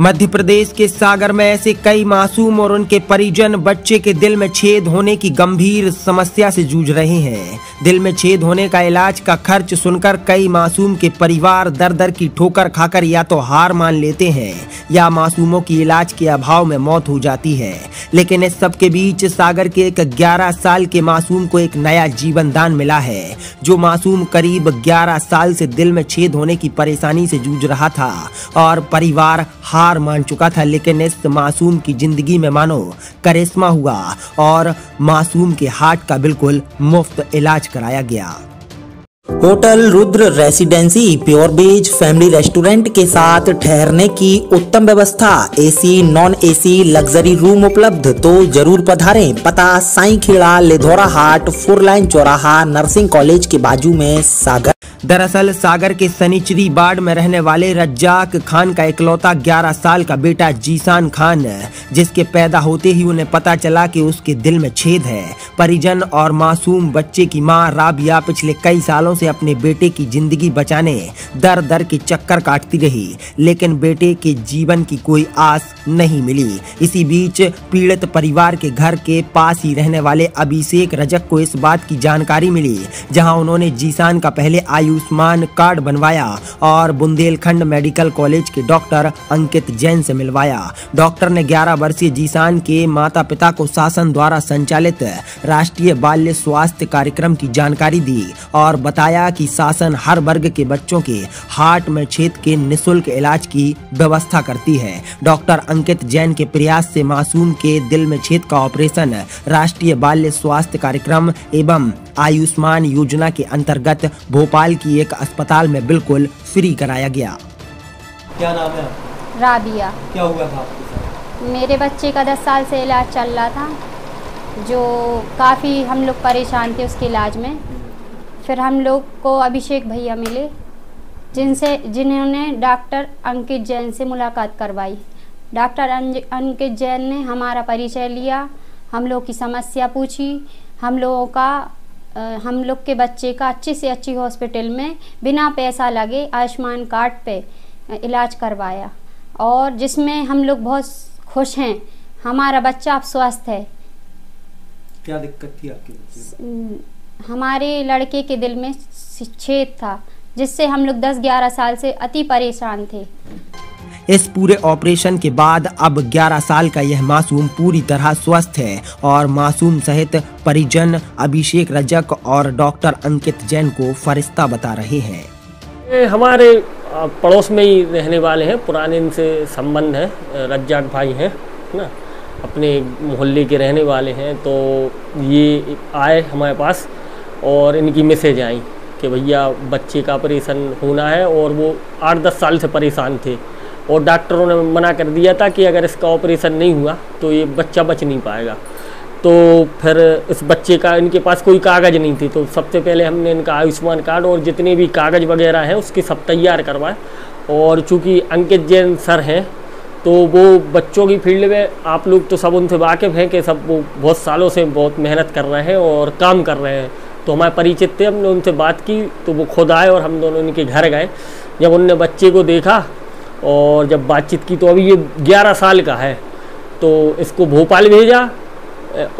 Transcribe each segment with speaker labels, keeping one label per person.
Speaker 1: मध्य प्रदेश के सागर में ऐसे कई मासूम और उनके परिजन बच्चे के दिल में छेद होने की गंभीर समस्या से जूझ रहे हैं। दिल में छेद होने का इलाज का खर्च सुनकर कई मासूम के परिवार दर दर की ठोकर खाकर या तो हार मान लेते हैं या मासूमों की इलाज के अभाव में मौत हो जाती है। लेकिन इस सब के बीच सागर के एक 11 साल के मासूम को एक नया जीवन दान मिला है। जो मासूम करीब 11 साल से दिल में छेद होने की परेशानी से जूझ रहा था और परिवार हार मान चुका था, लेकिन इस मासूम की जिंदगी में मानो करिश्मा हुआ और मासूम के हार्ट का बिल्कुल मुफ्त इलाज कराया गया।
Speaker 2: Hotel Rudra residency pure veg family restaurant के साथ ठहरने की उत्तम व्यवस्था, AC non AC luxury room उपलब्ध, तो जरूर पधारें। पता साईं खेड़ा लिधौरा हाट 4 लाइन चौराहा नर्सिंग कॉलेज के बाजू में सागर।
Speaker 1: दरअसल सागर के सनिचरी बाड़ में रहने वाले रज्जाक खान का इकलौता 11 साल का बेटा जीसान खान, जिसके पैदा होते ही उन्हें पता चला कि उसके दिल में छेद है। परिजन और मासूम बच्चे की मां राबिया पिछले कई सालों से अपने बेटे की जिंदगी बचाने दर दर के चक्कर काटती रही, लेकिन बेटे के जीवन की कोई आस नहीं मिली। इसी बीच पीड़ित परिवार के घर के पास ही रहने वाले अभिषेक रजक को इस बात की जानकारी मिली, जहां उन्होंने जीसान का पहले आयुष्मान कार्ड बनवाया और बुंदेलखंड मेडिकल कॉलेज के डॉक्टर अंकित जैन से मिलवाया। डॉक्टर ने 11 वर्षीय जीसान के माता पिता को शासन द्वारा संचालित राष्ट्रीय बाल्य स्वास्थ्य कार्यक्रम की जानकारी दी और बताया कि शासन हर वर्ग के बच्चों के हार्ट में छेद के निःशुल्क इलाज की व्यवस्था करती है। डॉक्टर अंकित जैन के प्रयास से मासूम के दिल में छेद का ऑपरेशन राष्ट्रीय बाल्य स्वास्थ्य कार्यक्रम एवं आयुष्मान योजना के अंतर्गत भोपाल की एक अस्पताल में बिल्कुल फ्री कराया गया।
Speaker 3: क्या नाम है?
Speaker 4: राबिया।
Speaker 3: क्या हुआ था आपके साथ?
Speaker 4: मेरे बच्चे का 10 साल से इलाज चल रहा था, जो काफ़ी हम लोग परेशान थे उसके इलाज में। फिर हम लोग को अभिषेक भैया मिले, जिन्होंने डॉक्टर अंकित जैन से मुलाकात करवाई। डॉक्टर अंकित जैन ने हमारा परिचय लिया, हम लोग की समस्या पूछी, हम लोग के बच्चे का अच्छी से अच्छी हॉस्पिटल में बिना पैसा लगे आयुष्मान कार्ड पे इलाज करवाया और जिसमें हम लोग बहुत खुश हैं। हमारा बच्चा अब स्वस्थ है।
Speaker 3: क्या दिक्कत थी आपके बच्चे?
Speaker 4: हमारे लड़के के दिल में छेद था, जिससे हम लोग 10-11 साल से अति परेशान थे।
Speaker 1: इस पूरे ऑपरेशन के बाद अब 11 साल का यह मासूम पूरी तरह स्वस्थ है और मासूम सहित परिजन अभिषेक रजक और डॉक्टर अंकित जैन को फरिश्ता बता रहे हैं।
Speaker 5: ये हमारे पड़ोस में ही रहने वाले हैं, पुराने इनसे संबंध है, रज्जाक भाई हैं ना, अपने मोहल्ले के रहने वाले हैं। तो ये आए हमारे पास और इनकी मैसेज आई कि भैया बच्चे का ऑपरेशन होना है और वो 8-10 साल से परेशान थे और डॉक्टरों ने मना कर दिया था कि अगर इसका ऑपरेशन नहीं हुआ तो ये बच्चा बच नहीं पाएगा। तो फिर इस बच्चे का इनके पास कोई कागज़ नहीं थे, तो सबसे पहले हमने इनका आयुष्मान कार्ड और जितने भी कागज़ वगैरह हैं उसके सब तैयार करवाए। और चूँकि अंकित जैन सर हैं तो वो बच्चों की फील्ड में आप लोग तो सब उनसे वाकिफ़ हैं कि सब वो बहुत सालों से बहुत मेहनत कर रहे हैं और काम कर रहे हैं। तो हमारे परिचित थे, हमने उनसे बात की तो वो खुद आए और हम दोनों इनके घर गए। जब उनने बच्चे को देखा और जब बातचीत की तो अभी ये 11 साल का है, तो इसको भोपाल भेजा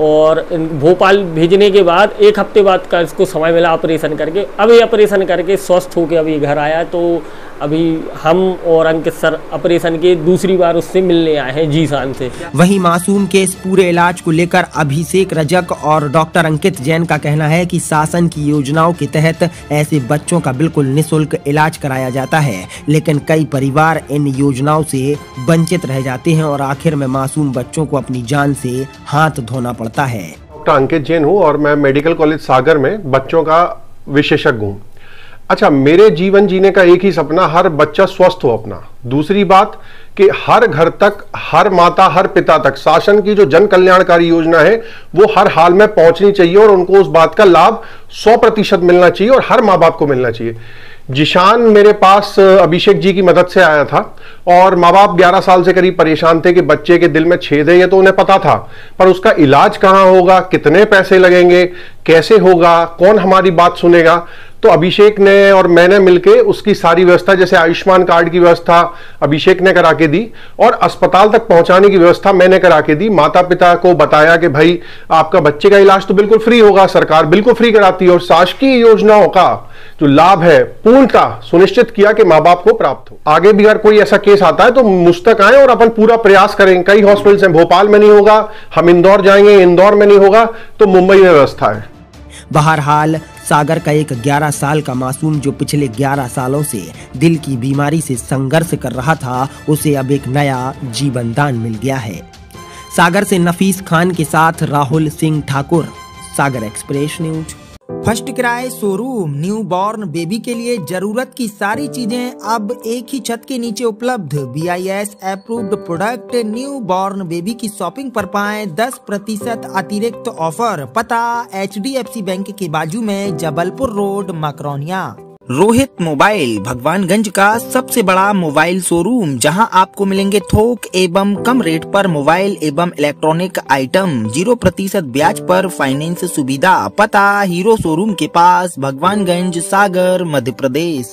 Speaker 5: और भोपाल भेजने के बाद 1 हफ्ते बाद का इसको समय मिला ऑपरेशन करके। अब ये ऑपरेशन करके स्वस्थ होकर अभी घर आया। तो अभी हम और अंकित सर ऑपरेशन के दूसरी बार उससे मिलने आए हैं जीसान से।
Speaker 1: वहीं मासूम के इस पूरे इलाज को लेकर अभिषेक रजक और डॉक्टर अंकित जैन का कहना है कि शासन की योजनाओं के तहत ऐसे बच्चों का बिल्कुल निःशुल्क इलाज कराया जाता है, लेकिन कई परिवार इन योजनाओं से वंचित रह जाते हैं और आखिर में मासूम बच्चों को अपनी जान से हाथ धोना पड़ता है।
Speaker 6: डॉक्टर अंकित जैन हूँ और मैं मेडिकल कॉलेज सागर में बच्चों का विशेषज्ञ हूँ। अच्छा, मेरे जीवन जीने का एक ही सपना, हर बच्चा स्वस्थ हो अपना। दूसरी बात कि हर घर तक, हर माता, हर पिता तक शासन की जो जन कल्याणकारी योजना है वो हर हाल में पहुंचनी चाहिए और उनको उस बात का लाभ 100% मिलना चाहिए और हर माँ बाप को मिलना चाहिए। जिशान मेरे पास अभिषेक जी की मदद से आया था और माँ बाप 11 साल से करीब परेशान थे कि बच्चे के दिल में छेद है, ये तो उन्हें पता था, पर उसका इलाज कहाँ होगा, कितने पैसे लगेंगे, कैसे होगा, कौन हमारी बात सुनेगा। तो अभिषेक ने और मैंने मिलके उसकी सारी व्यवस्था, जैसे आयुष्मान कार्ड की व्यवस्था अभिषेक ने करा के दी और अस्पताल तक पहुंचाने की व्यवस्था मैंने करा के दी। माता पिता को बताया कि भाई आपका बच्चे का इलाज तो बिल्कुल फ्री होगा, सरकार बिल्कुल फ्री कराती है, और शासकीय योजनाओं का जो लाभ है पूर्णतः सुनिश्चित किया कि माँ बाप को प्राप्त हो। आगे भी अगर कोई ऐसा केस आता है तो मुझ तक आए और अपन पूरा प्रयास करेंगे। कई हॉस्पिटल्स हैं, भोपाल में नहीं होगा, हम इंदौर जाएंगे, इंदौर में नहीं होगा तो मुंबई में व्यवस्था है।
Speaker 1: बहरहाल सागर का एक 11 साल का मासूम जो पिछले 11 सालों से दिल की बीमारी से संघर्ष कर रहा था, उसे अब एक नया जीवन दान मिल गया है। सागर से नफीस खान के साथ Rahul Singh Thakur, Sagar express news. First cry showroom new born baby के लिए जरूरत की सारी चीजें अब एक ही छत के नीचे उपलब्ध। BIS approved product new born baby की शॉपिंग पर पाएं 10% अतिरिक्त ऑफर। पता HDFC बैंक के बाजू में, जबलपुर रोड, मकरौनिया। रोहित मोबाइल भगवानगंज का सबसे बड़ा मोबाइल शोरूम, जहां आपको मिलेंगे थोक एवं कम रेट पर मोबाइल एवं इलेक्ट्रॉनिक आइटम, 0% ब्याज पर फाइनेंस सुविधा। पता हीरो शोरूम के पास, भगवानगंज, सागर, मध्य प्रदेश।